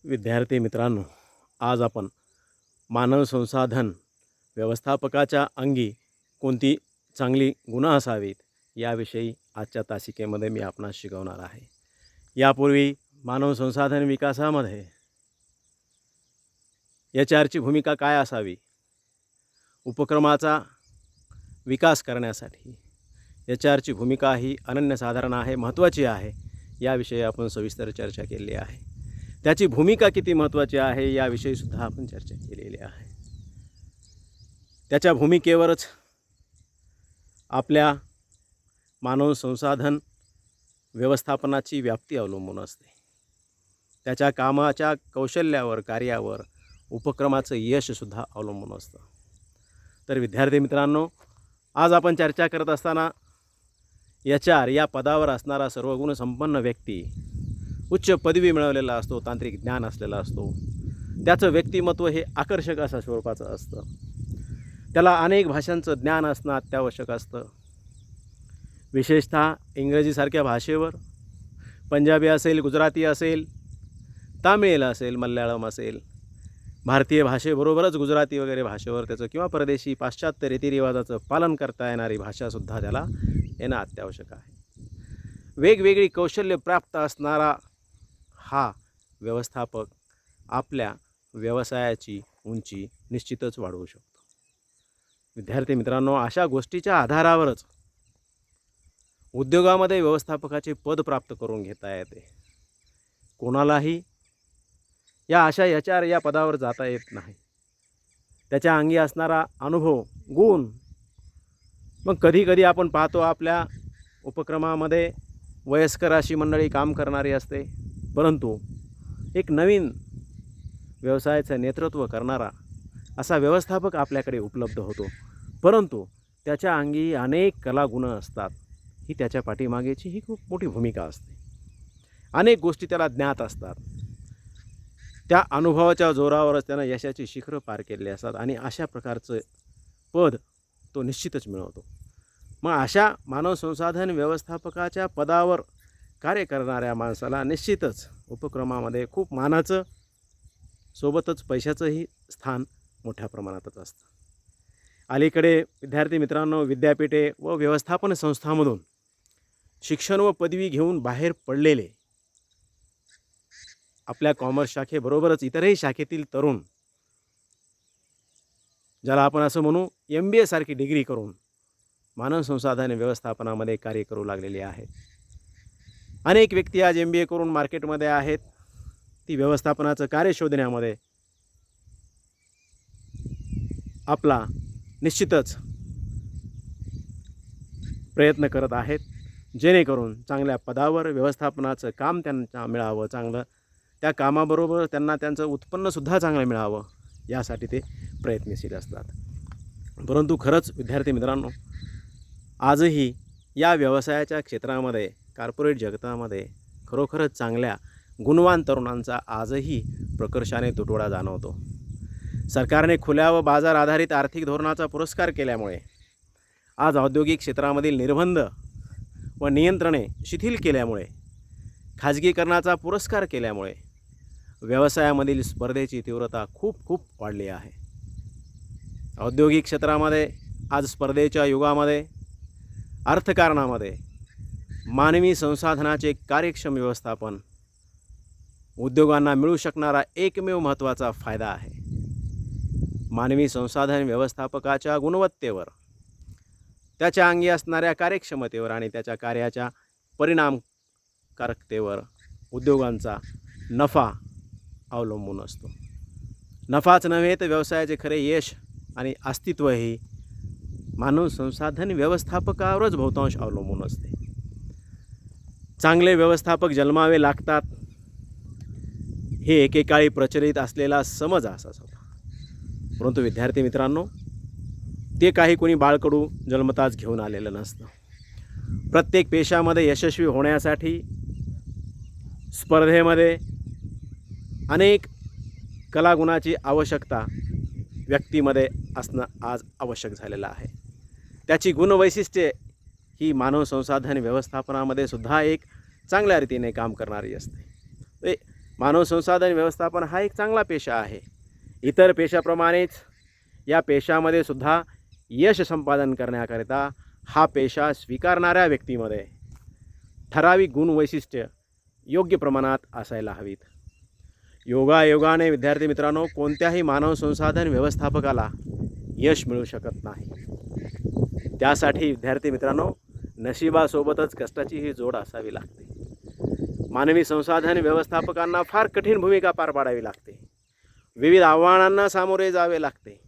विद्यार्थी मित्रांनो, आज आपण मानव संसाधन व्यवस्थापकाच्या अंगी कोणती चांगली गुणं असावीत याविषयी आजच्या तासिकेमध्ये मी आपणास शिकवणार आहे. यापूर्वी मानव संसाधन विकासामध्ये HR ची भूमिका काय असावी, उपक्रमाचा विकास करण्यासाठी HR ची भूमिका ही अनन्यसाधारण आहे, महत्त्वाची आहे. याविषयी आपण सविस्तर चर्चा केलेली आहे. त्याची भूमिका किती महत्त्वाची आहे याविषयी सुद्धा आपण चर्चा केलेली आहे. त्याच्या भूमिकेवरच आपल्या मानव संसाधन व्यवस्थापनाची व्याप्ती अवलंबून असते. त्याच्या कामाच्या कौशल्यावर, कार्यावर उपक्रमाचं यशसुद्धा अवलंबून असतं. तर विद्यार्थी मित्रांनो, आज आपण चर्चा करत असताना HR या पदावर असणारा सर्वगुणसंपन्न व्यक्ती, उच्च पदवी मिळवलेला असतो, तांत्रिक ज्ञान असलेला असतो, त्याचं व्यक्तिमत्व हे आकर्षक अशा स्वरूपाचं असतं. त्याला अनेक भाषांचं ज्ञान असणं अत्यावश्यक असतं. विशेषतः इंग्रजीसारख्या भाषेवर, पंजाबी असेल, गुजराती असेल, तामिळ असेल, मल्याळम असेल, भारतीय भाषेबरोबरच गुजराती वगैरे भाषेवर त्याचं किंवा परदेशी पाश्चात्य रीतिरिवाजाचं पालन करता येणारी भाषासुद्धा त्याला येणं अत्यावश्यक आहे. वेगवेगळी कौशल्य प्राप्त असणारा हा व्यवस्थापक आपल्या व्यवसायाची उंची निश्चितच वाढवू शकतो. विद्यार्थी मित्रांनो, अशा गोष्टीच्या आधारावरच उद्योगामध्ये व्यवस्थापकाचे पद प्राप्त करून घेता येते. कोणालाही या अशा HR या पदावर जाता येत नाही. त्याच्या अंगी असणारा अनुभव, गुण, मग कधी आपण पाहतो आपल्या उपक्रमामध्ये वयस्कर अशी मंडळी काम करणारी असते, परंतु एक नवीन व्यवसायाचं नेतृत्व करणारा असा व्यवस्थापक आपल्याकडे उपलब्ध होतो, परंतु त्याच्या अंगी अनेक कलागुणं असतात. ही त्याच्या पाठीमागेची ही खूप मोठी भूमिका असते. अनेक गोष्टी त्याला ज्ञात असतात. त्या अनुभवाच्या जोरावरच त्यानं यशाची शिखरं पार केलेली असतात आणि अशा प्रकारचं पद तो निश्चितच मिळवतो. मग अशा मानव संसाधन व्यवस्थापकाच्या पदावर कार्य करणाऱ्या माणसाला निश्चितच उपक्रमामध्ये खूप मानाचं सोबतच पैशाचंही स्थान मोठ्या प्रमाणातच असतं. अलीकडे विद्यार्थी मित्रांनो, विद्यापीठे व व्यवस्थापन संस्थांमधून शिक्षण व पदवी घेऊन बाहेर पडलेले आपल्या कॉमर्स शाखेबरोबरच इतरही शाखेतील तरुण, ज्याला आपण असं म्हणू MBA सारखी डिग्री करून मानव संसाधन व्यवस्थापनामध्ये कार्य करू लागलेले आहेत. अनेक व्यक्ती आज MBA करून मार्केटमध्ये आहेत. ती व्यवस्थापनाचं कार्य शोधण्यामध्ये आपला निश्चितच प्रयत्न करत आहेत, जेणेकरून चांगल्या पदावर व्यवस्थापनाचं काम त्यांना मिळावं, चांगलं त्या कामाबरोबर त्यांना त्यांचं उत्पन्नसुद्धा चांगलं मिळावं यासाठी ते प्रयत्नशील असतात. परंतु खरंच विद्यार्थी मित्रांनो, आजही या व्यवसायाच्या क्षेत्रामध्ये, कॉर्पोरेट जगतामध्ये खरोखरच चांगल्या गुणवान तरुणांचा आजही प्रकर्षाने तुटवडा जाणवतो. सरकारने खुल्या व बाजार आधारित आर्थिक धोरणाचा पुरस्कार केल्यामुळे, आज औद्योगिक क्षेत्रामधील निर्बंध व नियंत्रणे शिथिल केल्यामुळे, खाजगीकरणाचा पुरस्कार केल्यामुळे व्यवसायामधील स्पर्धेची तीव्रता खूप वाढली आहे. औद्योगिक क्षेत्रामध्ये आज स्पर्धेच्या युगामध्ये, अर्थकारणामध्ये मानवी संसाधनाचे कार्यक्षम व्यवस्थापन उद्योगांना मिळू शकणारा एकमेव महत्त्वाचा फायदा आहे. मानवी संसाधन व्यवस्थापकाच्या गुणवत्तेवर, त्याच्या अंगी असणाऱ्या कार्यक्षमतेवर आणि त्याच्या कार्याच्या परिणामकारकतेवर उद्योगांचा नफा अवलंबून असतो. नफाच नव्हे तर व्यवसायाचे खरे यश आणि अस्तित्वही मानव संसाधन व्यवस्थापकावरच बहुतांश अवलंबून असते. चांगले व्यवस्थापक जन्मावे लागतात हे एकेकाळी प्रचलित असलेला समज असाच होता. परंतु विद्यार्थी मित्रांनो, ते काही कोणी बाळकडू जन्मताच घेऊन आलेलं नसतं. प्रत्येक पेशामध्ये यशस्वी होण्यासाठी स्पर्धेमध्ये अनेक कलागुणाची आवश्यकता व्यक्तीमध्ये असणं आज आवश्यक झालेलं आहे. त्याची गुणवैशिष्ट्ये ही मानव संसाधन व्यवस्थापनामध्ये सुद्धा एक चांगल्या रीतीने काम करणारी असते. मानव संसाधन व्यवस्थापन हा एक चांगला पेशा आहे. इतर पेशाप्रमाणेच या पेशामध्ये सुद्धा यश संपादन करण्याकरिता हा पेशा स्वीकारणाऱ्या व्यक्तीमध्ये ठराविक गुणवैशिष्ट्य योग्य प्रमाणात असायला हवीत. योगायोगाने विद्यार्थी मित्रांनो, कोणत्याही मानव संसाधन व्यवस्थापकाला यश मिळू शकत नाही. त्यासाठी विद्यार्थी मित्रांनो, नशिबासोबतच कष्टाचीही जोड असावी लागते. मानवी संसाधन व्यवस्थापकांना फार कठीण भूमिका पार पाडावी लागते. विविध आव्हानांना सामोरे जावे लागते.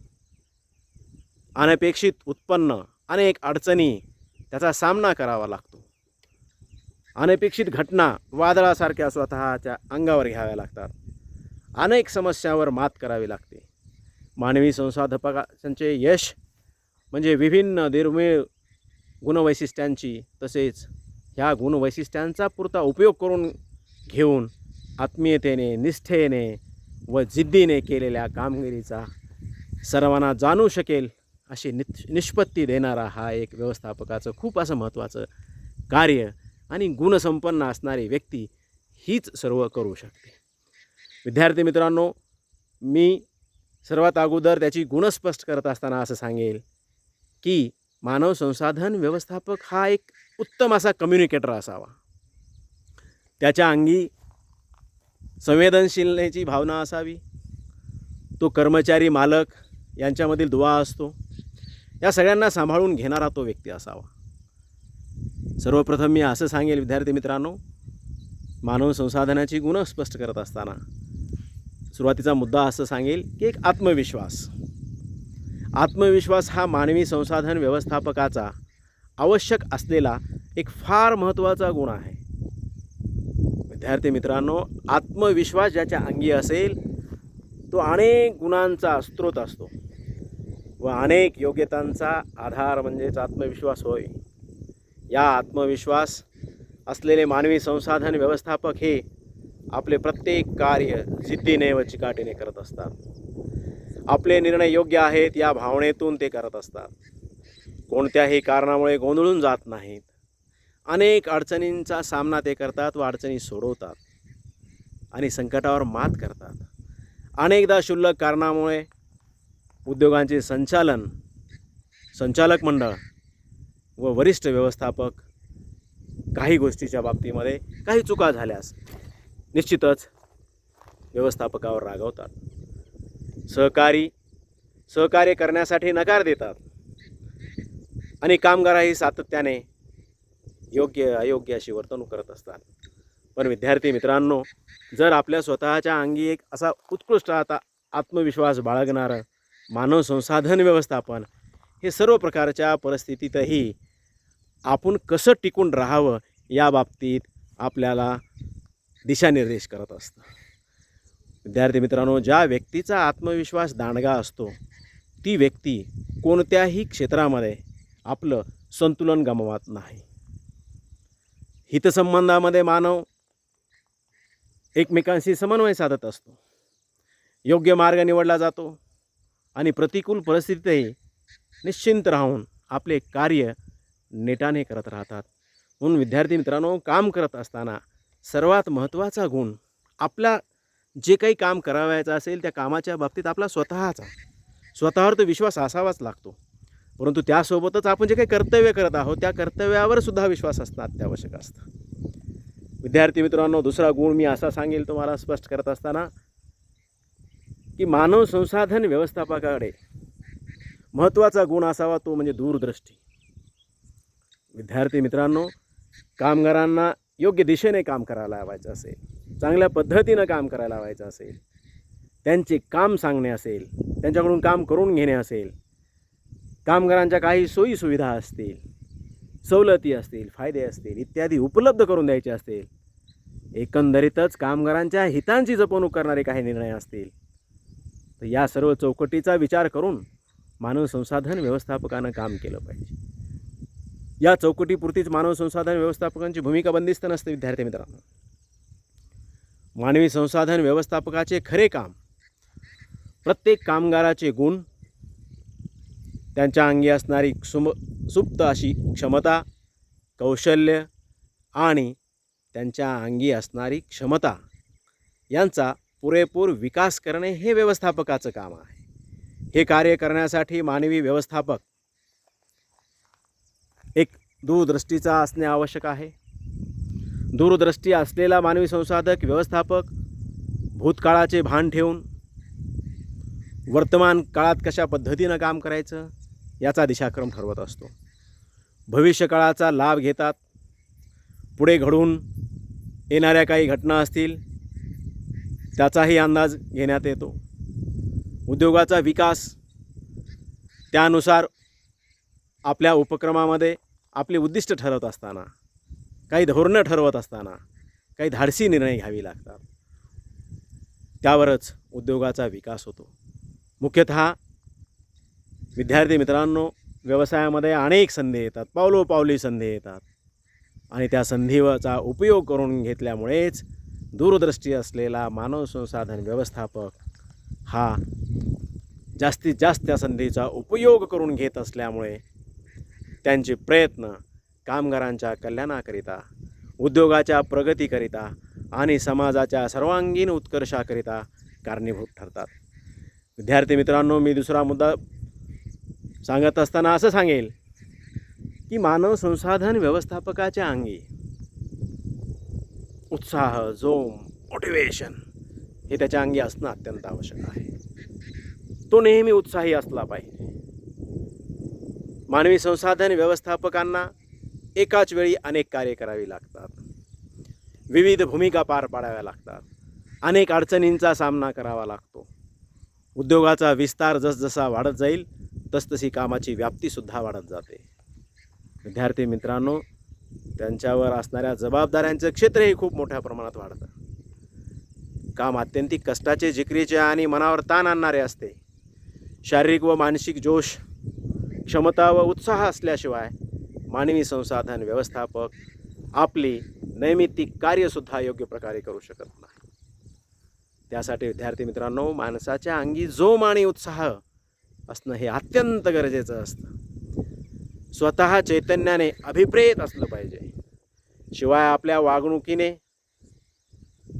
अनपेक्षित उत्पन्न, अनेक अडचणी त्याचा सामना करावा लागतो. अनपेक्षित घटना वादळासारख्या स्वतःच्या अंगावर घ्याव्या लागतात. अनेक समस्यावर मात करावी लागते. मानवी संसाधकांचे यश म्हणजे विभिन्न दुर्मिळ गुणवैशिष्ट्यांची तसेच ह्या गुणवैशिष्ट्यांचा पुरता उपयोग करून घेऊन आत्मीयतेने, निष्ठेने व जिद्दीने केलेल्या कामगिरीचा सर्वांना जाणू शकेल अशी निष्पत्ती देणारा हा एक व्यवस्थापकाचं खूप असं महत्त्वाचं कार्य आणि गुणसंपन्न असणारी व्यक्ती हीच सर्व करू शकते. विद्यार्थी मित्रांनो, मी सर्वात अगोदर त्याची गुण स्पष्ट करत असताना असं सांगेल की मानव संसाधन व्यवस्थापक हा एक उत्तम असा कम्युनिकेटर असावा. त्याच्या अंगी संवेदनशीलतेची भावना असावी. तो कर्मचारी, मालक यांच्यामधील दुवा असतो, या सगळ्यांना सांभाळून घेणारा तो व्यक्ती असावा. सर्वप्रथम मी असं सांगेल विद्यार्थी मित्रांनो, मानव संसाधनाची गुण स्पष्ट करत असताना सुरुवातीचा मुद्दा असं सांगेल की एक आत्मविश्वास. आत्मविश्वास हा मानवी संसाधन व्यवस्थापकाचा आवश्यक असलेला एक फार महत्त्वाचा गुण आहे. विद्यार्थी मित्रांनो, आत्मविश्वास ज्याच्या अंगी असेल तो अनेक गुणांचा स्रोत असतो व अनेक योग्यतांचा आधार म्हणजेच आत्मविश्वास होय. या आत्मविश्वास असलेले मानवी संसाधन व्यवस्थापक हे आपले प्रत्येक कार्य जिद्दीने व चिकाटीने करत असतात. आपले निर्णय योग्य आहेत या भावनेतून ते करत असतात. कोणत्याही कारणामुळे गोंधळून जात नाहीत. अनेक अडचणींचा सामना ते करतात व अडचणी सोडवतात आणि संकटावर मात करतात. अनेकदा क्षुल्लक कारणामुळे उद्योगांचे संचालक मंडळ व वरिष्ठ व्यवस्थापक काही गोष्टीच्या बाबतीमध्ये काही चुका झाल्यास निश्चितच व्यवस्थापकावर रागावतात. सहकार्य करण्यासाठी नकार देतात आणि कामगारही सातत्याने योग्य अयोग्य अशी वर्तणूक करत असतात. पण विद्यार्थी मित्रांनो, जर आपल्या स्वतःच्या अंगी एक असा उत्कृष्ट आत्मविश्वास बाळगणारं मानव संसाधन व्यवस्थापन हे सर्व प्रकारच्या परिस्थितीतही आपण कसं टिकून राहावं या बाबतीत आपल्याला दिशानिर्देश करत असतं. विद्यार्थी मित्रांनो, ज्या व्यक्तीचा आत्मविश्वास दांडगा असतो ती व्यक्ती कोणत्याही क्षेत्रामध्ये आपलं संतुलन गमावत नाही. हितसंबंधामध्ये मानव एकमेकांशी समन्वय साधत असतो, योग्य मार्ग निवडला जातो आणि प्रतिकूल परिस्थितीतही निश्चिंत राहून आपले कार्य नेटाने करत राहतात. म्हणून विद्यार्थी मित्रांनो, काम करत असताना सर्वात महत्त्वाचा गुण आपला जे काही काम करावयाचं असेल त्या कामाच्या बाबतीत आपला स्वतःवर तो विश्वास असावाच लागतो. परंतु त्यासोबतच आपण जे काही कर्तव्य करत आहोत त्या कर्तव्यावर सुद्धा विश्वास असणं अत्यावश्यक असतं. विद्यार्थी मित्रांनो, दुसरा गुण मी असा सांगेल तुम्हाला स्पष्ट करत असताना की मानव संसाधन व्यवस्थापकाकडे महत्त्वाचा गुण असावा तो म्हणजे दूरदृष्टी. विद्यार्थी मित्रांनो, कामगारांना योग्य दिशेने काम करायला लावायचं असेल, चांगल्या पद्धतीनं काम करायला लावायचं असेल, त्यांचे काम सांगणे असेल, त्यांच्याकडून काम करून घेणे असेल, कामगारांच्या काही सोयीसुविधा असतील, सवलती असतील, फायदे असतील इत्यादी उपलब्ध करून द्यायचे असतील, एकंदरीतच कामगारांच्या हितांची जपणूक करणारे काही निर्णय असतील, तर या सर्व चौकटीचा विचार करून मानव संसाधन व्यवस्थापकानं काम केलं पाहिजे. या चौकटीपुरतीच मानव संसाधन व्यवस्थापकांची भूमिका बंदिस्त नसते. विद्यार्थी मित्रांनो, मानवी संसाधन व्यवस्थापकाचे खरे काम प्रत्येक कामगाराचे गुण, त्यांच्या अंगी असणारी सुप्त अशी क्षमता, कौशल्य आणि त्यांच्या अंगी असणारी क्षमता यांचा पुरेपूर विकास करणे हे व्यवस्थापकाचं काम आहे. हे कार्य करण्यासाठी मानवी व्यवस्थापक एक दूरदृष्टीचा असणे आवश्यक आहे. दूरदृष्टी असलेला मानवी संसाधक व्यवस्थापक भूतकाळाचे भान ठेवून वर्तमान काळात कशा पद्धतीनं काम करायचं याचा दिशाक्रम ठरवत असतो. भविष्यकाळाचा लाभ घेतात. पुढे घडून येणाऱ्या काही घटना असतील त्याचाही अंदाज घेण्यात येतो. उद्योगाचा विकास त्यानुसार आपल्या उपक्रमामध्ये आपले उद्दिष्ट ठरवत असताना, काही धोरणं ठरवत असताना काही धाडसी निर्णय घ्यावी लागतात. त्यावरच उद्योगाचा विकास होतो. मुख्यतः विद्यार्थी मित्रांनो, व्यवसायामध्ये अनेक संधी येतात, पावलोपावली संधी येतात आणि त्या संधीचा उपयोग करून घेतल्यामुळेच दूरदृष्टी असलेला मानव संसाधन व्यवस्थापक हा जास्तीत जास्त त्या संधीचा उपयोग करून घेत असल्यामुळे त्यांचे प्रयत्न कामगारांच्या कल्याणाकरिता, उद्योगाच्या प्रगतीकरिता आणि समाजाच्या सर्वांगीण उत्कर्षाकरिता कारणीभूत ठरतात. विद्यार्थी मित्रांनो, मी दुसरा मुद्दा सांगत असताना असं सांगेल की मानव संसाधन व्यवस्थापकाच्या अंगी उत्साह, जोम, मोटिवेशन हे त्याच्या अंगी असणं अत्यंत आवश्यक आहे. तो नेहमी उत्साही असला पाहिजे. मानवी संसाधन व्यवस्थापकांना एकाच वेळी अनेक कार्य करावी लागतात, विविध भूमिका पार पाडाव्या लागतात, अनेक अडचणींचा सामना करावा लागतो. उद्योगाचा विस्तार जसजसा वाढत जाईल तसतशी कामाची व्याप्तीसुद्धा वाढत जाते. विद्यार्थी मित्रांनो, त्यांच्यावर असणाऱ्या जबाबदाऱ्यांचं क्षेत्रही खूप मोठ्या प्रमाणात वाढतं. काम अत्यंतिक कष्टाचे, जिकरीचे आणि मनावर ताण आणणारे असते. शारीरिक व मानसिक जोश, क्षमता व उत्साह असल्याशिवाय मानवी संसाधन व्यवस्थापक आपली नैमित्तिक कार्यसुद्धा योग्य प्रकारे करू शकत नाही. त्यासाठी विद्यार्थी मित्रांनो, माणसाच्या अंगी जोम आणि उत्साह असणं हे अत्यंत गरजेचं असतं. स्वतः चैतन्याने अभिप्रेत असलं पाहिजे. शिवाय आपल्या वागणुकीने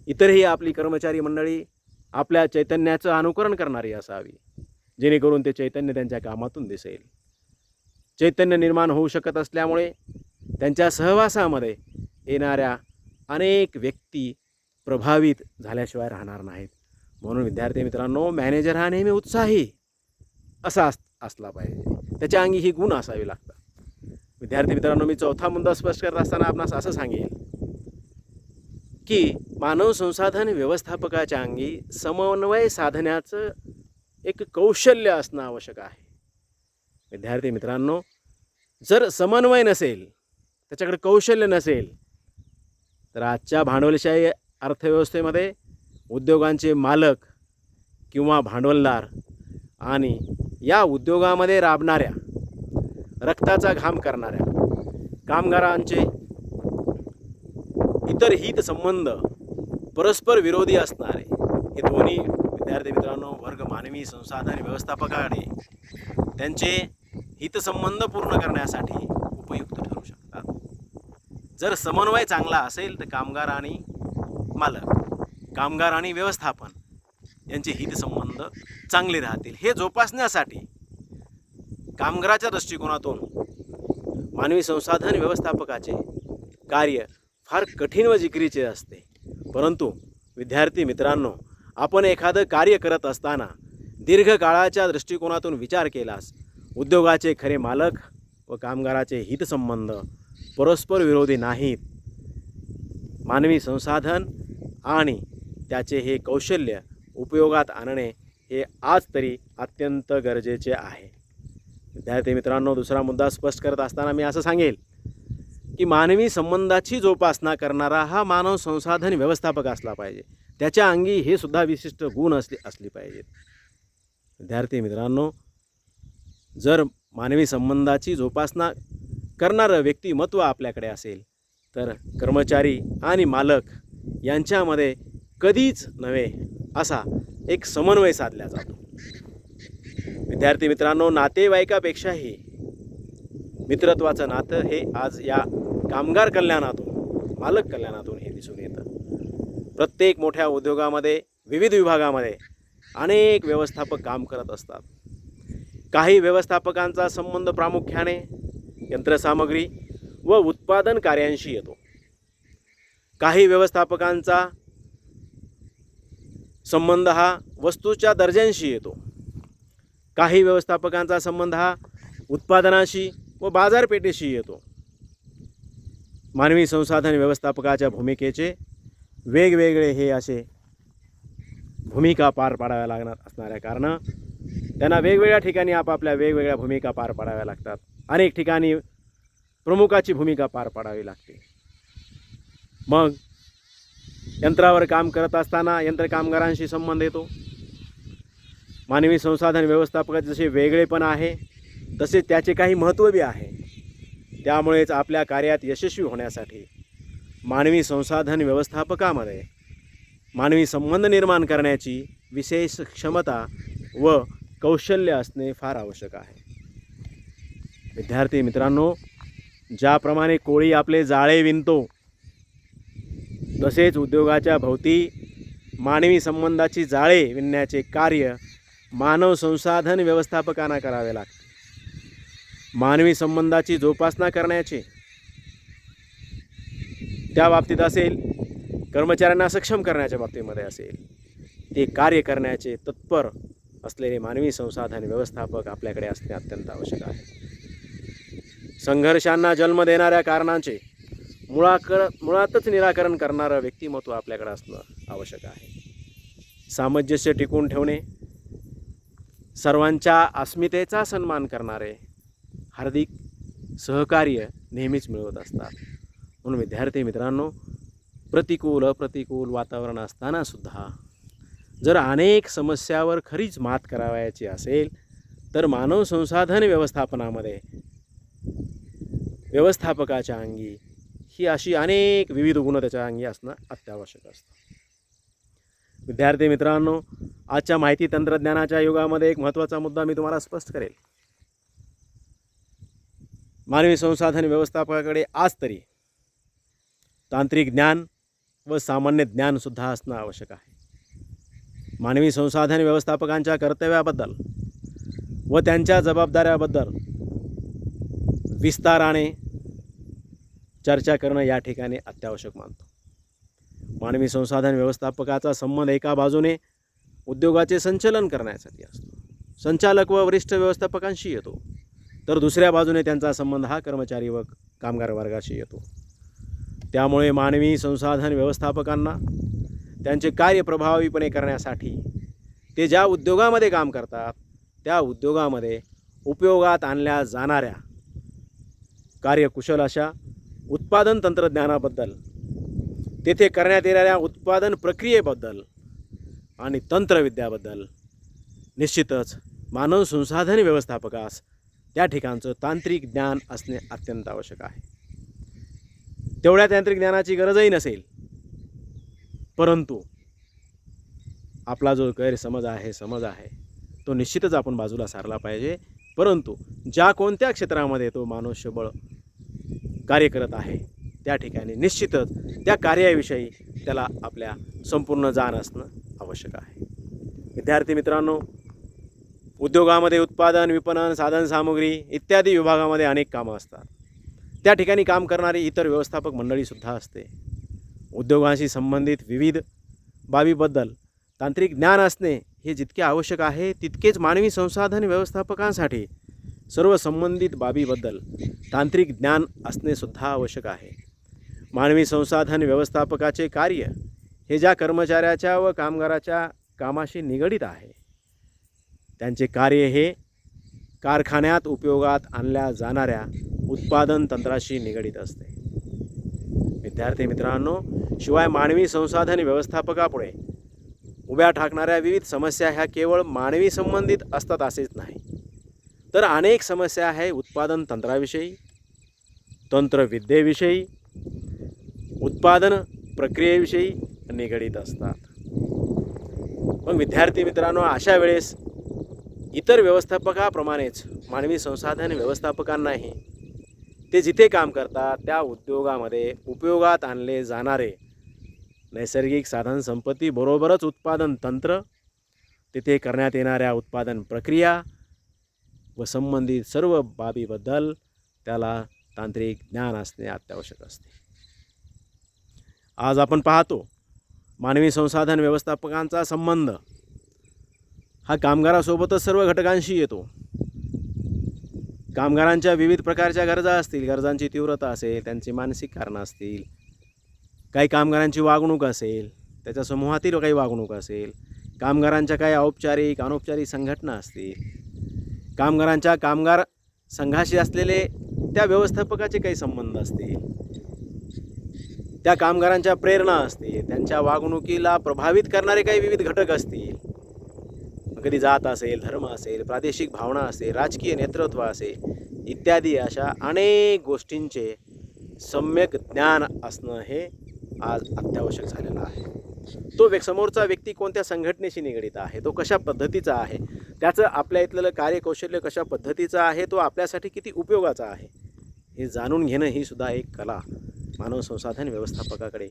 इतरही आपली कर्मचारी मंडळी आपल्या चैतन्याचं अनुकरण करणारी असावी, जेणेकरून ते चैतन्य त्यांच्या कामातून दिसेल. चैतन्य निर्माण होऊ शकत असल्यामुळे त्यांच्या सहवासामध्ये येणाऱ्या अनेक व्यक्ती प्रभावित झाल्याशिवाय राहणार नाहीत. म्हणून विद्यार्थी मित्रांनो, मॅनेजर हा नेहमी उत्साही असा असला पाहिजे. त्याच्या अंगी ही गुण असावी लागतात. विद्यार्थी मित्रांनो, मी चौथा मुद्दा स्पष्ट करत असताना आपणास असं सांगेल की मानव संसाधन व्यवस्थापकाच्या अंगी समन्वय साधण्याचं एक कौशल्य असणं आवश्यक आहे. विद्यार्थी मित्रांनो, जर समन्वय नसेल, त्याच्याकडे कौशल्य नसेल, तर आजच्या भांडवलशाही अर्थव्यवस्थेमध्ये उद्योगांचे मालक किंवा भांडवलदार आणि या उद्योगामध्ये राबणाऱ्या, रक्ताचा घाम करणाऱ्या कामगारांचे इतर हितसंबंध परस्पर विरोधी असणारे हे दोन्ही विद्यार्थी मित्रांनो वर्ग मानवी संसाधन व्यवस्थापकाने त्यांचे हितसंबंध पूर्ण करण्यासाठी उपयुक्त ठरू शकतात. जर समन्वय चांगला असेल तर कामगार आणि मालक, कामगार आणि व्यवस्थापन यांचे हितसंबंध चांगले राहतील. हे जोपासण्यासाठी कामगाराच्या दृष्टिकोनातून मानवी संसाधन व्यवस्थापकाचे कार्य फार कठीण व जिकरीचे असते. परंतु विद्यार्थी मित्रांनो, आपण एखादं कार्य करत असताना दीर्घकाळाच्या दृष्टिकोनातून विचार केल्यास उद्योगाचे खरे मालक व कामगाराचे हितसंबंध परस्पर विरोधी नाहीत. मानवी संसाधन आणि त्याचे हे कौशल्य उपयोगात आणणे हे आज तरी अत्यंत गरजेचे आहे. विद्यार्थी मित्रांनो, दुसरा मुद्दा स्पष्ट करत असताना मी असं सांगेल की मानवी संबंधाची जोपासना करणारा हा मानव संसाधन व्यवस्थापक असला पाहिजे. त्याच्या अंगी हे सुद्धा विशिष्ट गुण असली पाहिजेत. विद्यार्थी मित्रांनो, जर मानवी संबंधाची जोपासना करणारं व्यक्तिमत्व आपल्याकडे असेल तर कर्मचारी आणि मालक यांच्यामध्ये कधीच नव्हे असा एक समन्वय साधला जातो. विद्यार्थी मित्रांनो, नातेवाईकापेक्षाही मित्रत्वाचं नातं हे आज या कामगार कल्याणातून, मालक कल्याणातून हे दिसून येतं. प्रत्येक मोठ्या उद्योगामध्ये विविध विभागामध्ये अनेक व्यवस्थापक काम करत असतात. काही व्यवस्थापकांचा संबंध प्रामुख्याने यंत्रसामग्री व उत्पादन कार्यांशी येतो. काही व्यवस्थापकांचा संबंध हा वस्तूच्या दर्जांशी येतो. काही व्यवस्थापकांचा संबंध हा उत्पादनाशी व बाजारपेठेशी येतो. मानवी संसाधन व्यवस्थापकाच्या भूमिकेचे वेगवेगळे हे असे भूमिका पार पाडाव्या लागणार असणाऱ्या कारण त्यांना वेगवेगळ्या ठिकाणी आपापल्या वेगवेगळ्या भूमिका पार पाडाव्या लागतात. अनेक ठिकाणी प्रमुखाची भूमिका पार पाडावी लागते. मग यंत्रावर काम करत असताना यंत्र कामगारांशी संबंध येतो. मानवी संसाधन व्यवस्थापकाचे जसे वेगळेपण आहे तसे त्याचे काही महत्त्व बी आहे. त्यामुळेच आपल्या कार्यात यशस्वी होण्यासाठी मानवी संसाधन व्यवस्थापकामध्ये मानवी संबंध निर्माण करण्याची विशेष क्षमता व कौशल्य असणे फार आवश्यक आहे. विद्यार्थी मित्रांनो, ज्याप्रमाणे कोळी आपले जाळे विणतो तसेच उद्योगाच्या भोवती मानवी संबंधाची जाळे विणण्याचे कार्य मानव संसाधन व्यवस्थापकांना करावे लागते. मानवी संबंधाची जोपासना करण्याचे त्या बाबतीत असेल, कर्मचाऱ्यांना सक्षम करण्याच्या बाबतीमध्ये असेल, ते कार्य करण्याचे तत्पर असलेले मानवी संसाधन व्यवस्थापक आपल्याकडे असणे अत्यंत आवश्यक आहे. संघर्षांना जन्म देणाऱ्या कारणांचे मुळातच निराकरण करणारं व्यक्तिमत्व आपल्याकडे असणं आवश्यक आहे. सामंजस्य टिकवून ठेवणे, सर्वांच्या अस्मितेचा सन्मान करणारे हार्दिक सहकार्य नेहमीच मिळवत असतात. म्हणून विद्यार्थी मित्रांनो, प्रतिकूल अप्रतिकूल वातावरण असताना सुद्धा जर अनेक समस्यावर खरीच मात करावयाची असेल तर मानव संसाधन व्यवस्थापनामध्ये व्यवस्थापकाच्या अंगी ही अशी अनेक विविध गुण त्याच्या अंगी असणं अत्यावश्यक असतं. विद्यार्थी मित्रांनो, आजच्या माहिती तंत्रज्ञानाच्या युगामध्ये एक महत्त्वाचा मुद्दा मी तुम्हाला स्पष्ट करेल. मानवी संसाधन व्यवस्थापकाकडे आज तरी तांत्रिक ज्ञान व सामान्य ज्ञानसुद्धा असणं आवश्यक आहे. मानवी संसाधन व्यवस्थापकांच्या कर्तव्याबद्दल व त्यांच्या जबाबदाऱ्याबद्दल विस्ताराने चर्चा करणं या ठिकाणी अत्यावश्यक मानतो. मानवी संसाधन व्यवस्थापकाचा संबंध एका बाजूने उद्योगाचे संचालन करण्यासाठी असतो, संचालक व वरिष्ठ व्यवस्थापकांशी येतो, तर दुसऱ्या बाजूने त्यांचा संबंध हा कर्मचारी व कामगार वर्गाशी येतो. त्यामुळे मानवी संसाधन व्यवस्थापकांना त्यांचे कार्य प्रभावीपणे करण्यासाठी ते ज्या उद्योगामध्ये काम करतात त्या उद्योगामध्ये उपयोगात आणल्या जाणाऱ्या कार्यकुशल अशा उत्पादन तंत्रज्ञानाबद्दल, तेथे करण्यात येणाऱ्या उत्पादन प्रक्रियेबद्दल आणि तंत्रविद्याबद्दल निश्चितच मानव संसाधन व्यवस्थापकास त्या ठिकाणचं तांत्रिक ज्ञान असणे अत्यंत आवश्यक आहे. तेवढ्या तांत्रिक ज्ञानाची गरजही नसेल, परंतु आपला जो गैरसमज आहे तो निश्चितच आपण बाजूला सारला पाहिजे. परंतु ज्या कोणत्या क्षेत्रामध्ये तो मनुष्यबळ कार्य करत आहे त्या ठिकाणी निश्चितच त्या कार्याविषयी त्याला आपल्या संपूर्ण जाण असणं आवश्यक आहे. विद्यार्थी मित्रांनो, उद्योगामध्ये उत्पादन, विपणन, साधनसामुग्री इत्यादी विभागामध्ये अनेक कामं असतात. त्या ठिकाणी काम करणारी इतर व्यवस्थापक मंडळीसुद्धा असते. उद्योगांशी संबंधित विविध बाबीबद्दल तांत्रिक ज्ञान असणे हे जितके आवश्यक आहे तितकेच मानवी संसाधन व्यवस्थापकांसाठी सर्व संबंधित बाबीबद्दल तांत्रिक ज्ञान असणे सुद्धा आवश्यक आहे. मानवी संसाधन व्यवस्थापकाचे कार्य हे ज्या कर्मचाऱ्याच्या व कामगाराच्या कामाशी निगडित आहे त्यांचे कार्य हे कारखान्यात उपयोगात आणल्या जाणाऱ्या उत्पादन तंत्राशी निगडित असते. विद्यार्थी मित्रांनो, शिवाय मानवी संसाधन व्यवस्थापकापुढे उभ्या ठाकणाऱ्या विविध समस्या ह्या केवळ मानवी संबंधित असतात असेच नाही, तर अनेक समस्या आहे उत्पादन तंत्राविषयी, तंत्रविद्येविषयी, उत्पादन प्रक्रियेविषयी निगडित असतात. मग विद्यार्थी मित्रांनो, अशा वेळेस इतर व्यवस्थापकाप्रमाणेच मानवी संसाधन व्यवस्थापकांनाही ते जिथे काम करतात त्या उद्योगामध्ये उपयोगात आणले जाणारे नैसर्गिक साधन संपत्ती बरोबरच उत्पादन तंत्र, तिथे करण्यात येणाऱ्या उत्पादन प्रक्रिया व संबंधित सर्व बाबीबद्दल त्याला तांत्रिक ज्ञान असणे अत्यावश्यक असते. आज आपण पाहतो मानवी संसाधन व्यवस्थापकांचा संबंध हा कामगारासोबतच सर्व घटकांशी येतो. कामगारांच्या विविध प्रकारच्या गरजा असतील, गरजांची तीव्रता असेल, त्यांची मानसिक कारणं असतील, काही कामगारांची वागणूक असेल, त्याच्या समूहातील काही वागणूक असेल, कामगारांच्या काही औपचारिक अनौपचारिक संघटना असतील, कामगार संघाशी असलेले त्या व्यवस्थापकाचे काही संबंध असतील, त्या कामगारांच्या प्रेरणा असतील, त्यांच्या वागणुकीला प्रभावित करणारे काही विविध घटक असतील, कधी जात असेल, धर्म असेल, प्रादेशिक भावना असेल, राजकीय नेतृत्व असेल, इत्यादी अशा अनेक गोष्टींचे सम्यक ज्ञान असणं हे आज अत्यावश्यक झालेलं आहे. तो समोरचा व्यक्ती कोणत्या संघटनेशी निगडित आहे, तो कशा पद्धतीचा आहे, त्याचं आपल्या इथलं कार्यकौशल्य कशा पद्धतीचं आहे, तो आपल्यासाठी किती उपयोगाचा आहे, हे जाणून घेणं ही सुद्धा एक कला मानव संसाधन व्यवस्थापकाकडे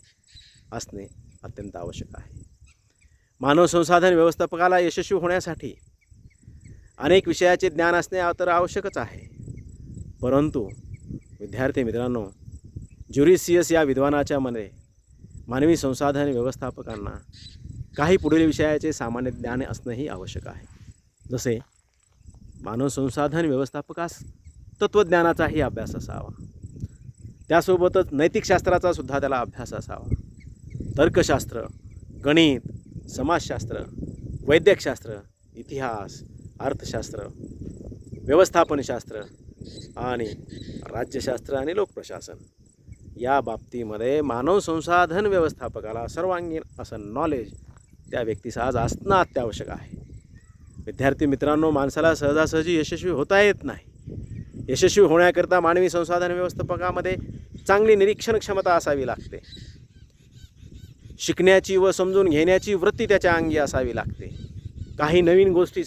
असणे अत्यंत आवश्यक आहे. मानव संसाधन व्यवस्थापकाला यशस्वी होण्यासाठी अनेक विषयाचे ज्ञान असणे तर आवश्यकच आहे. परंतु विद्यार्थी मित्रांनो, ज्युरिसियस या विद्वानाच्या मध्ये मानवी संसाधन व्यवस्थापकांना काही पुढील विषयाचे सामान्य ज्ञान असणंही आवश्यक आहे. जसे मानव संसाधन व्यवस्थापकास तत्त्वज्ञानाचाही अभ्यास असावा, त्यासोबतच नैतिकशास्त्राचा सुद्धा त्याला अभ्यास असावा, तर्कशास्त्र, गणित, समाजशास्त्र, वैद्यकशास्त्र, इतिहास, अर्थशास्त्र, व्यवस्थापनशास्त्र आणि राज्यशास्त्र आणि लोकप्रशासन या बाबतीमध्ये मानव संसाधन व्यवस्थापकाला सर्वांगीण असं नॉलेज त्या व्यक्तीस आज असणं अत्यावश्यक आहे. विद्यार्थी मित्रांनो, माणसाला सहजासहजी यशस्वी होता येत नाही. यशस्वी होण्याकरता मानवी संसाधन व्यवस्थापकामध्ये चांगली निरीक्षण क्षमता असावी लागते. शिकण्याची व समजून घेण्याची वृत्ती त्याच्या अंगी असावी लागते. काही नवीन गोष्टी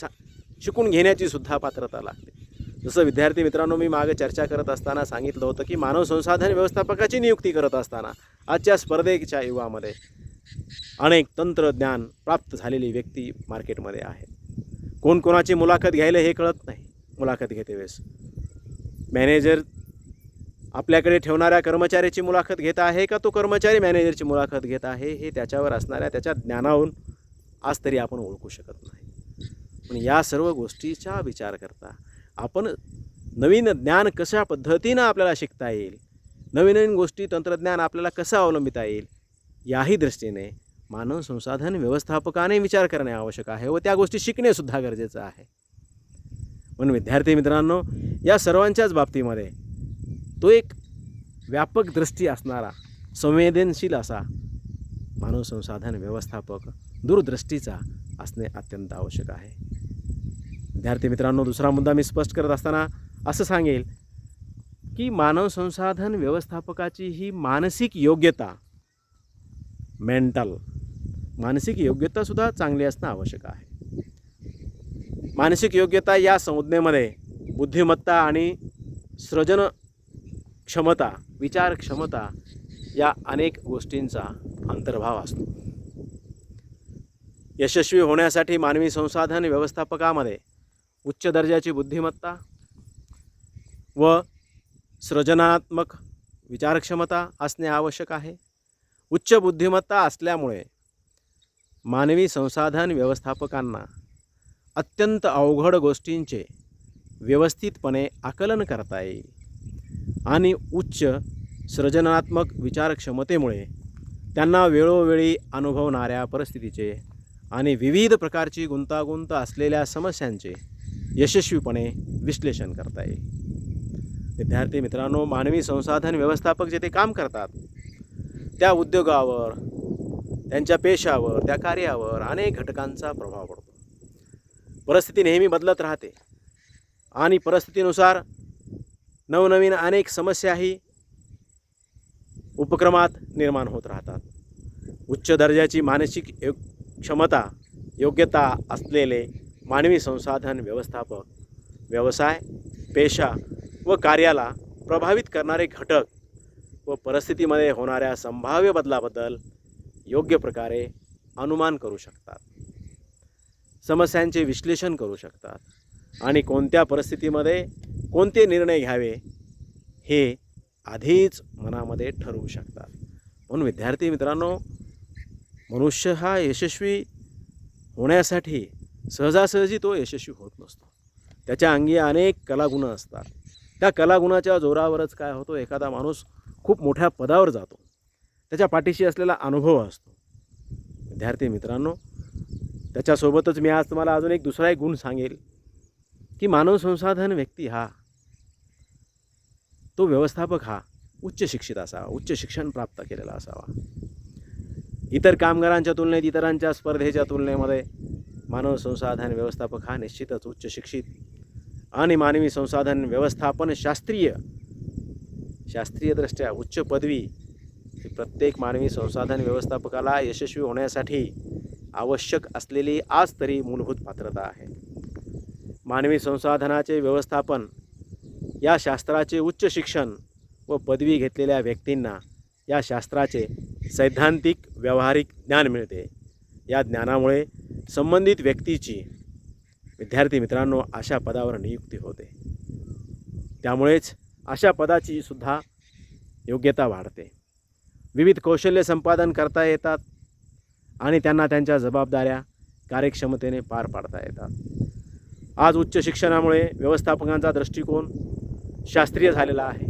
शिकून घेण्याची सुद्धा पात्रता लागते. जसं विद्यार्थी मित्रांनो, मी मागे चर्चा करत असताना सांगितलं होतं की मानव संसाधन व्यवस्थापकाची नियुक्ती करत असताना आजच्या स्पर्धेच्या युगामध्ये अनेक तंत्रज्ञान प्राप्त झालेली व्यक्ती मार्केटमध्ये आहे. कोण कोणाची मुलाखत घ्यायला हे कळत नाही. मुलाखत घेते वेळेस मॅनेजर आपल्याकडे ठेवणाऱ्या कर्मचाऱ्याची मुलाखत घेत आहे का तो कर्मचारी मॅनेजरची मुलाखत घेत आहे, हे त्याच्यावर असणाऱ्या त्याच्या ज्ञानावरून आज तरी आपण ओळखू शकत नाही. पण या सर्व गोष्टीचा विचार करता आपण नवीन ज्ञान कशा पद्धतीनं आपल्याला शिकता येईल, नवीन नवीन गोष्टी तंत्रज्ञान आपल्याला कसं अवलंबिता येईल, याही दृष्टीने मानव संसाधन व्यवस्थापकाने विचार करणे आवश्यक आहे व त्या गोष्टी शिकणेसुद्धा गरजेचं आहे. पण विद्यार्थी मित्रांनो, या सर्वांच्याच बाबतीमध्ये तो एक व्यापक दृष्टी असणारा, संवेदनशील असा मानव संसाधन व्यवस्थापक दूरदृष्टीचा असणे अत्यंत आवश्यक आहे. विद्यार्थी मित्रांनो, दुसरा मुद्दा मी स्पष्ट करत असताना असं सांगेल की मानव संसाधन व्यवस्थापकाची ही मानसिक योग्यता, मानसिक योग्यतासुद्धा चांगली असणं आवश्यक आहे. मानसिक योग्यता या संज्ञेमध्ये बुद्धिमत्ता आणि सृजन क्षमता, विचार क्षमता या अनेक गोष्टींचा अंतर्भाव असतो. यशस्वी होण्यासाठी मानवी संसाधन व्यवस्थापकामध्ये उच्च दर्जाची बुद्धिमत्ता व सृजनात्मक विचारक्षमता असणे आवश्यक आहे. उच्च बुद्धिमत्ता असल्यामुळे मानवी संसाधन व्यवस्थापकांना अत्यंत अवघड गोष्टींचे व्यवस्थितपणे आकलन करता येईल आणि उच्च सृजनात्मक विचारक्षमतेमुळे त्यांना वेळोवेळी अनुभवणाऱ्या परिस्थितीचे आणि विविध प्रकारची गुंतागुंत असलेल्या समस्यांचे यशस्वीपणे विश्लेषण करता येईल. विद्यार्थी मित्रांनो, मानवी संसाधन व्यवस्थापक जेथे काम करतात त्या उद्योगावर, त्यांच्या पेशावर, त्या कार्यावर अनेक घटकांचा प्रभाव पडतो. परिस्थिती नेहमी बदलत राहते आणि परिस्थितीनुसार नवनवीन अनेक समस्याही उपक्रमात निर्माण होत राहतात. उच्च दर्जाची मानसिक क्षमता, योग्यता असलेले मानवी संसाधन व्यवस्थापक व्यवसाय, पेशा व कार्याला प्रभावित करणारे घटक व परिस्थितीमध्ये होणाऱ्या संभाव्य बदलाबद्दल योग्य प्रकारे अनुमान करू शकतात, समस्यांचे विश्लेषण करू शकतात आणि कोणत्या परिस्थितीमध्ये कोणते निर्णय घ्यावे हे आधीच मनामध्ये ठरवू शकतात. म्हणून विद्यार्थी मित्रांनो, मनुष्य हा यशस्वी होण्यासाठी सहजासहजी तो यशस्वी होत नसतो. त्याच्या अंगी अनेक कलागुण असतात. त्या कलागुणाच्या जोरावरच काय होतो, एखादा माणूस खूप मोठ्या पदावर जातो. त्याच्या पाठीशी असलेला अनुभव असतो. विद्यार्थी मित्रांनो, त्याच्यासोबतच मी आज तुम्हाला अजून दुसरा एक गुण सांगेल की मानव संसाधन व्यक्ती हा, तो व्यवस्थापक हा उच्च शिक्षित असावा, उच्च शिक्षण प्राप्त केलेला असावा. इतर कामगारांच्या तुलनेत, इतरांच्या स्पर्धेच्या तुलनेमध्ये मानव संसाधन व्यवस्थापक हा निश्चितच उच्च शिक्षित आणि मानवी संसाधन व्यवस्थापन शास्त्रीयदृष्ट्या उच्च पदवी ही प्रत्येक मानवी संसाधन व्यवस्थापकाला यशस्वी होण्यासाठी आवश्यक असलेली आज तरी मूलभूत पात्रता आहे. मानवी संसाधनाचे व्यवस्थापन या शास्त्राचे उच्च शिक्षण व पदवी घेतलेल्या व्यक्तींना या शास्त्राचे सैद्धांतिक व्यावहारिक ज्ञान मिळते. या ज्ञानामुळे संबंधित व्यक्तीची, विद्यार्थी मित्रांनो, अशा पदावर नियुक्ती होते. त्यामुळेच अशा पदाची सुद्धा योग्यता वाढते. विविध कौशल्य संपादन करता येतात आणि त्यांना त्यांच्या जबाबदाऱ्या कार्यक्षमतेने पार पाडता येतात. आज उच्च शिक्षणामुळे व्यवस्थापकांचा दृष्टिकोन शास्त्रीय झालेला आहे.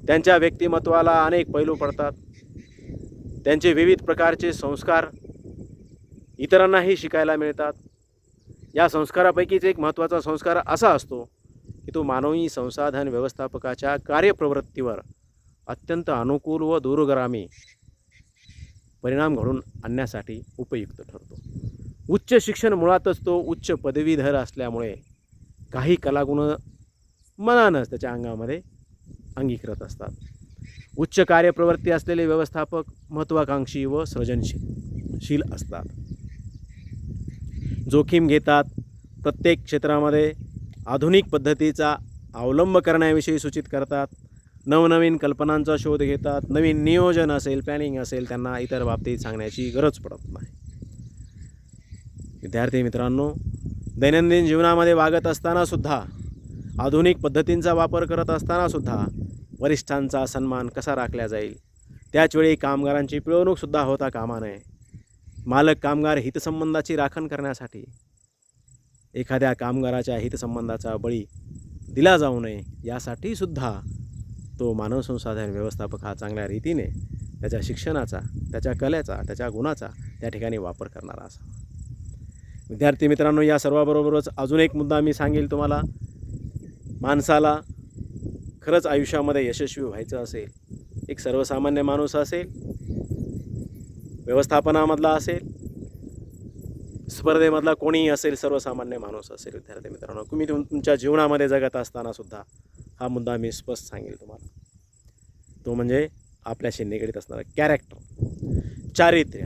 त्यांच्या व्यक्तिमत्वाला अनेक पैलू पडतात. त्यांचे विविध प्रकारचे संस्कार इतरांनाही शिकायला मिळतात. या संस्कारापैकीच एक महत्त्वाचा संस्कार असा असतो की तो मानवी संसाधन व्यवस्थापकाच्या कार्यप्रवृत्तीवर अत्यंत अनुकूल व दूरगामी परिणाम घडून आणण्यासाठी उपयुक्त ठरतो. उच्च शिक्षण मुळातच तो उच्च पदवीधर असल्यामुळे काही कलागुण मनानंच त्याच्या अंगामध्ये अंगीकृत असतात. उच्च कार्यप्रवृत्ती असलेले व्यवस्थापक महत्त्वाकांक्षी व सृजनशील असतात. जोखीम घेतात. प्रत्येक क्षेत्रामध्ये आधुनिक पद्धतीचा अवलंब करण्याविषयी सूचित करतात. नवनवीन कल्पनांचा शोध घेतात. नवीन नियोजन असेल, प्लॅनिंग असेल, त्यांना इतर बाबतीत सांगण्याची गरज पडत नाही. विद्यार्थी मित्रांनो, दैनंदिन जीवनामध्ये वागत असतानासुद्धा, आधुनिक पद्धतींचा वापर करत असतानासुद्धा वरिष्ठांचा सन्मान कसा राखला जाईल, त्याचवेळी कामगारांची पिळवणूकसुद्धा होता कामा नये. मालक कामगार हितसंबंधाची राखण करण्यासाठी एखाद्या कामगाराच्या हितसंबंधाचा बळी दिला जाऊ नये, यासाठी सुद्धा तो मानव संसाधन व्यवस्थापक हा चांगल्या रीतीने त्याच्या शिक्षणाचा, त्याच्या कलेचा, त्याच्या गुणाचा त्या ठिकाणी वापर करणारा असावा. विद्यार्थी मित्रांनो, या सर्वाबरोबरच अजून एक मुद्दा मी सांगेल तुम्हाला. माणसाला खरंच आयुष्यामध्ये यशस्वी व्हायचं असेल, एक सर्वसामान्य माणूस असेल, व्यवस्थापनामधला असेल, स्पर्धेमधला कोणीही असेल, सर्वसामान्य माणूस असेल, विद्यार्थी मित्रांनो, तुम्ही तुमच्या जीवनामध्ये जगत असतानासुद्धा हा मुद्दा मी स्पष्ट सांगेल तुम्हाला. तो म्हणजे आपल्याशी निगडीत असणारं कॅरेक्टर, चारित्र्य.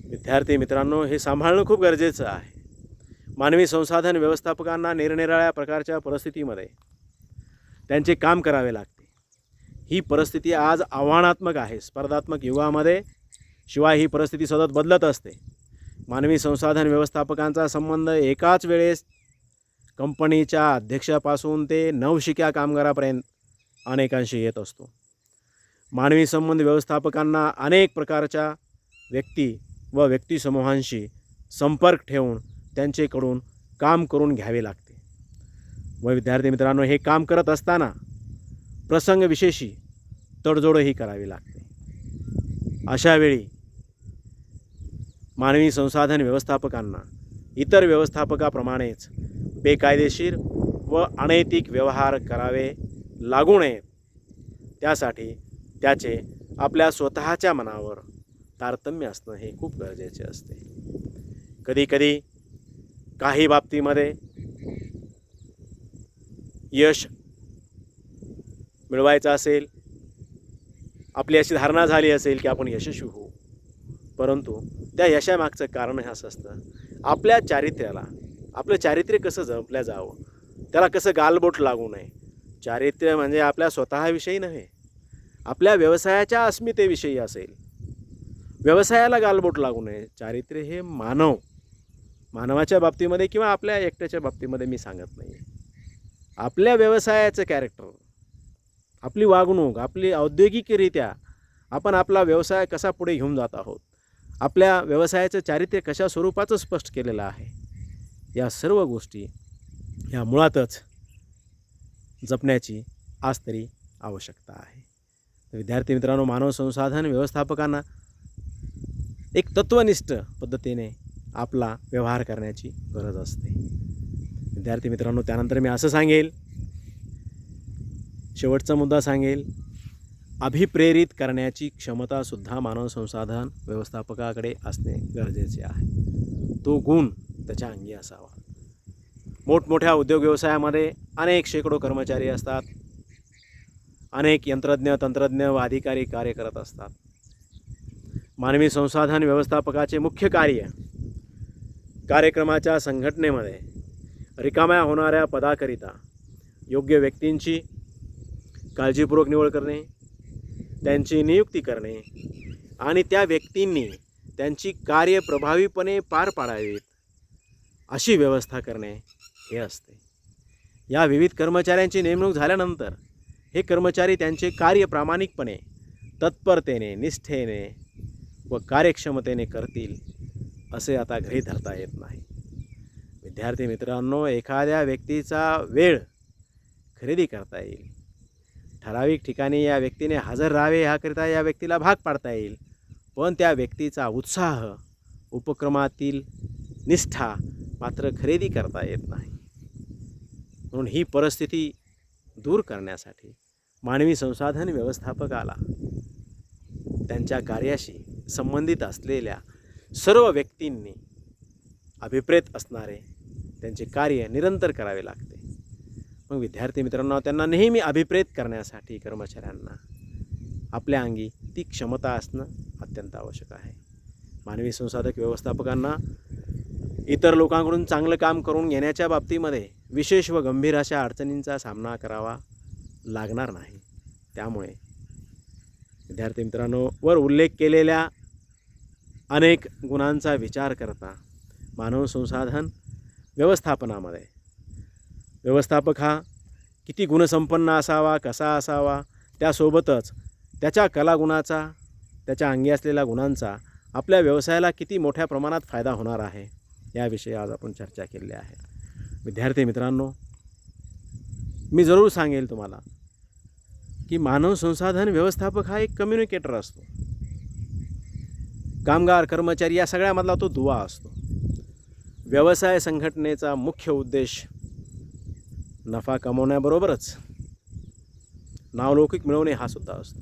विद्यार्थी मित्रांनो, हे सांभाळणं खूप गरजेचं आहे. मानवी संसाधन व्यवस्थापकांना निरनिराळ्या प्रकारच्या परिस्थितीमध्ये त्यांचे काम करावे लागते. ही परिस्थिती आज आव्हानात्मक आहे. स्पर्धात्मक युगामध्ये शिवाय ही परिस्थिती सतत बदलत असते. मानवी संसाधन व्यवस्थापकांचा संबंध एकाच वेळेस कंपनीच्या अध्यक्षापासून ते नवशिक्या कामगारापर्यंत अनेकांशी येत असतो. मानवी संबंध व्यवस्थापकांना अनेक प्रकारच्या व्यक्ती व व्यक्तिसमूहांशी संपर्क ठेवून त्यांच्याकडून काम करून घ्यावे लागते. व विद्यार्थी मित्रांनो, हे काम करत असताना प्रसंगविशेषी तडजोडही करावी लागते. अशा वेळी मानवी संसाधन व्यवस्थापकांना इतर व्यवस्थापकाप्रमाणेच बेकायदेशीर व अनैतिक व्यवहार करावे लागू नयेत, त्यासाठी त्याचे आपल्या स्वतःच्या मनावर तारतम्य असणं हे खूप गरजेचे असते. कधीकधी काही बाबतीमध्ये यश मिळवायचं असेल, आपली अशी धारणा झाली असेल की आपण यशस्वी होऊ, परंतु त्या यशामागचं कारण हे असं असतं, आपल्या चारित्र्याला, आपलं चारित्र्य कसं जपलं जावं, त्याला कसं गालबोट लागू नये. चारित्र्य म्हणजे आपल्या स्वतःविषयी नव्हे, आपल्या व्यवसायाच्या अस्मितेविषयी असेल, व्यवसायाला गालबोट लागू नये. चारित्र्य हे मानवाच्या बाबतीमध्ये किंवा आपल्या एकट्याच्या बाबतीमध्ये मी सांगत नाही आहे. आपल्या व्यवसायाचं कॅरेक्टर, आपली वागणूक, आपली औद्योगिकरित्या आपण आपला व्यवसाय कसा पुढे घेऊन जात आहोत, आपल्या व्यवसायाचं चारित्र्य कशा स्वरूपाचं स्पष्ट केलेलं आहे, या सर्व गोष्टी ह्या मुळातच जपण्याची आज तरी आवश्यकता आहे. विद्यार्थी मित्रांनो, मानव संसाधन व्यवस्थापकांना एक तत्वनिष्ठ पद्धतीने आपला व्यवहार करण्याची गरज असते. विद्यार्थी मित्रांनो, त्यानंतर मी असं सांगेल, शेवटचा मुद्दा सांगेल, अभिप्रेरित करण्याची क्षमतासुद्धा मानव संसाधन व्यवस्थापकाकडे असणे गरजेचे आहे. तो गुण त्याच्या अंगी असावा. मोठमोठ्या उद्योग व्यवसायामध्ये अनेक शेकडो कर्मचारी असतात, अनेक यंत्रज्ञ, तंत्रज्ञ व अधिकारी कार्य करत असतात. मानवी संसाधन व्यवस्थापकाचे मुख्य कार्य कार्यक्रमाच्या संघटनेमध्ये रिकाम्या होणाऱ्या पदाकरिता योग्य व्यक्तींची काळजीपूर्वक निवड करणे, त्यांची नियुक्ती करणे आणि त्या व्यक्तींनी त्यांची कार्य प्रभावीपणे पार पाडावीत अशी व्यवस्था करणे हे असते. या विविध कर्मचाऱ्यांची नेमणूक झाल्यानंतर हे कर्मचारी त्यांचे कार्य प्रामाणिकपणे, तत्परतेने, निष्ठेने व कार्यक्षमतेने करतील असे आता गृहीत धरता येत नाही. विद्यार्थी मित्रांनो, एखाद्या व्यक्तीचा वेळ खरेदी करता येईल, ठराविक ठिकाणी या व्यक्तीने हजर राहावे ह्याकरिता या व्यक्तीला भाग पाडता येईल, पण त्या व्यक्तीचा उत्साह, उपक्रमातील निष्ठा मात्र खरेदी करता येत नाही. म्हणून ही परिस्थिती दूर करण्यासाठी मानवी संसाधन व्यवस्थापकाला त्यांच्या कार्याशी संबंधित असलेल्या सर्व व्यक्तींनी अभिप्रेत असणारे त्यांचे कार्य निरंतर करावे लागते. मग विद्यार्थी मित्रांनो, त्यांना नेहमी अभिप्रेत करण्यासाठी कर्मचाऱ्यांना आपल्या अंगी ती क्षमता असणं अत्यंत आवश्यक आहे. मानवी संसाधक व्यवस्थापकांना इतर लोकांकडून चांगलं काम करून घेण्याच्या बाबतीमध्ये विशेष व गंभीर अशा अडचणींचा सामना करावा लागणार नाही. त्यामुळे विद्यार्थी मित्रांनो, वर उल्लेख केलेल्या अनेक गुणांचा विचार करता मानव संसाधन व्यवस्थापनामध्ये व्यवस्थापक हा किती गुणसंपन्न असावा, कसा असावा, त्यासोबतच त्याच्या कलागुणाचा, त्याच्या अंगी असलेल्या गुणांचा आपल्या व्यवसायाला किती मोठ्या प्रमाणात फायदा होणार आहे याविषयी आज आपण चर्चा केली आहे. विद्यार्थी मित्रांनो, मी जरूर सांगेल तुम्हाला की मानव संसाधन व्यवस्थापक हा एक कम्युनिकेटर असतो. कामगार, कर्मचारी या सगळ्यामधला तो दुवा असतो. व्यवसाय संघटनेचा मुख्य उद्देश नफा कमवण्याबरोबरच नावलौकिक मिळवणे हा सुद्धा असतो.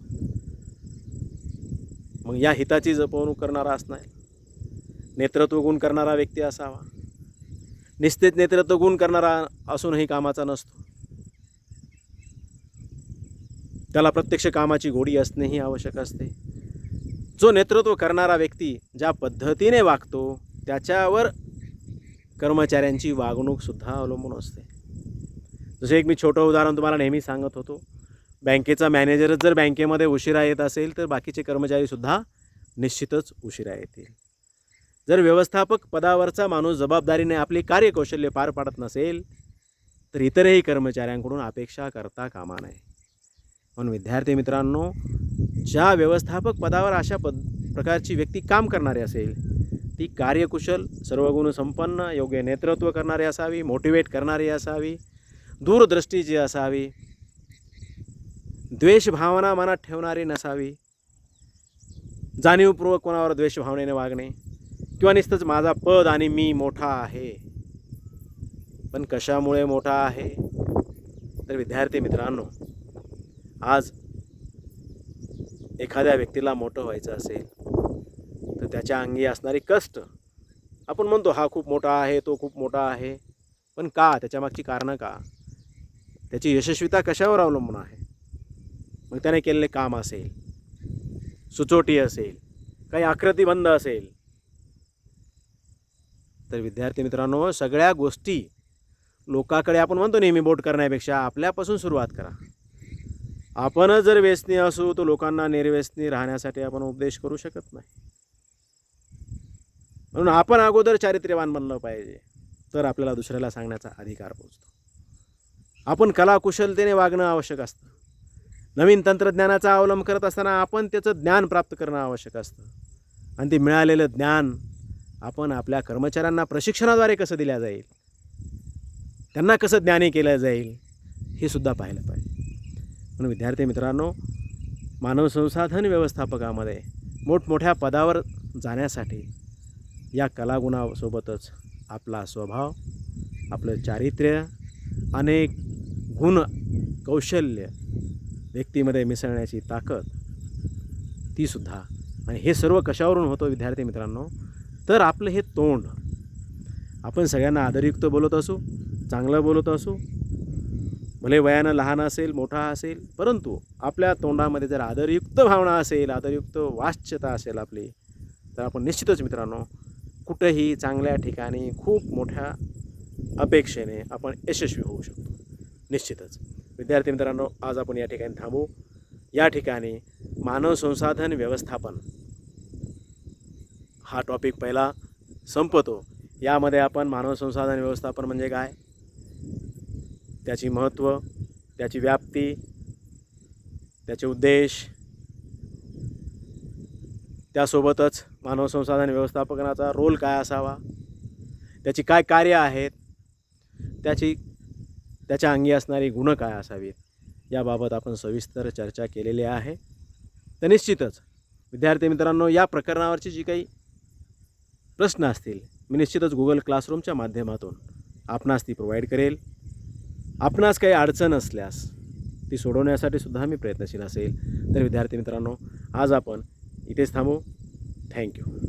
मग या हिताची जपवणूक करणारा असणार, नेतृत्व गुण करणारा व्यक्ती असावा. निश्चित नेतृत्व गुण करणारा असूनही कामाचा नसतो. त्याला प्रत्यक्ष कामाची गोडी असणेही आवश्यक असते. जो नेतृत्व करणारा व्यक्ती ज्या पद्धतीने वागतो त्याच्यावर कर्मचाऱ्यांची वागणूकसुद्धा अवलंबून असते. जसे एक मी छोटं उदाहरण तुम्हाला नेहमी सांगत होतो, बँकेचा मॅनेजरच जर बँकेमध्ये उशिरा येत असेल तर बाकीचे कर्मचारीसुद्धा निश्चितच उशिरा येतील. जर व्यवस्थापक पदावरचा माणूस जबाबदारीने आपली कार्यकौशल्य पार पाडत नसेल तर इतरही कर्मचाऱ्यांकडून अपेक्षा करता कामा नये. म्हणून विद्यार्थी मित्रांनो, ज्या व्यवस्थापक पदावर अशा प्रकारची व्यक्ती काम करणारी असेल ती कार्यकुशल, सर्वगुणसंपन्न, योग्य नेतृत्व करणारी असावी, मोटिवेट करणारी असावी, दूरदृष्टीची असावी, द्वेषभावना मनात ठेवणारी नसावी, जाणीवपूर्वक कोणावर द्वेषभावनेने वागणे किंवा नुसतंच माझा पद आणि मी मोठा आहे. पण कशामुळे मोठा आहे तर विद्यार्थी मित्रांनो, आज एखाद्या व्यक्तीला मोठं व्हायचं असेल तर त्याच्या अंगी असणारी कष्ट, आपण म्हणतो हा खूप मोठा आहे, तो खूप मोठा आहे, पण का, त्याच्यामागची कारणं का, त्याची यशस्वीता कशावर अवलंबून आहे. मग त्याने केलेले काम असेल, सुचोटी असेल, काही आकृतिबंध असेल, तर विद्यार्थी मित्रांनो, सगळ्या गोष्टी लोकांकडे आपण म्हणतो नेहमी बोट करण्यापेक्षा आपल्यापासून सुरुवात करा. आपणच जर व्यसनी असू तर लोकांना निर्व्यसनी राहण्यासाठी आपण उपदेश करू शकत नाही. म्हणून आपण अगोदर चारित्र्यवान बनलं पाहिजे, तर आपल्याला दुसऱ्याला सांगण्याचा अधिकार पोचतो. आपण कलाकुशलतेने वागणं आवश्यक असतं. नवीन तंत्रज्ञानाचा अवलंब करत असताना आपण त्याचं ज्ञान प्राप्त करणं आवश्यक असतं. आणि ते मिळालेलं ज्ञान आपण आपल्या कर्मचाऱ्यांना प्रशिक्षणाद्वारे कसं दिलं जाईल, त्यांना कसं ज्ञानी केलं जाईल, हे सुद्धा पाहिलं पाहिजे. म्हणून विद्यार्थी मित्रांनो, मानव संसाधन व्यवस्थापकामध्ये मोठमोठ्या पदावर जाण्यासाठी या कलागुणासोबतच आपला स्वभाव, आपलं चारित्र्य, अनेक गुण, कौशल्य, व्यक्तीमध्ये मिसळण्याची ताकद, तीसुद्धा. आणि हे सर्व कशावरून होतं विद्यार्थी मित्रांनो, तर आपलं हे तोंड. आपण सगळ्यांना आदरयुक्त बोलत असू, चांगलं बोलत असू, भले वयानं लहान असेल, मोठा असेल, परंतु आपल्या तोंडामध्ये जर आदरयुक्त भावना असेल, आदरयुक्त वाच्यता असेल आपली, तर आपण निश्चितच मित्रांनो कुठंही चांगल्या ठिकाणी खूप मोठ्या अपेक्षेने आपण यशस्वी होऊ शकतो. निश्चितच विद्यार्थी मित्रांनो, आज आपण या ठिकाणी थांबू. या ठिकाणी मानव संसाधन व्यवस्थापन हा टॉपिक पहिला संपतो. यामध्ये आपण मानव संसाधन व्यवस्थापन म्हणजे काय, त्याची महत्त्व, त्याची व्याप्ती, त्याचे उद्देश, त्यासोबतच मानव संसाधन व्यवस्थापनाचा रोल काय असावा, त्याची काय कार्य आहेत, त्याच्या अंगी असणारी गुणं काय असावीत, याबाबत आपण सविस्तर चर्चा केलेली आहे. तर निश्चितच विद्यार्थी मित्रांनो, या प्रकरणावरची जी काही प्रश्न असतील, मी निश्चितच गुगल क्लासरूमच्या माध्यमातून आपणास ती प्रोव्हाइड करेल. आपणास काही अडचण असल्यास ती सोडवण्यासाठी सुद्धा मी प्रयत्नशील असेल. तर विद्यार्थी मित्रांनो, आज आपण इथेच थांबू. थँक्यू.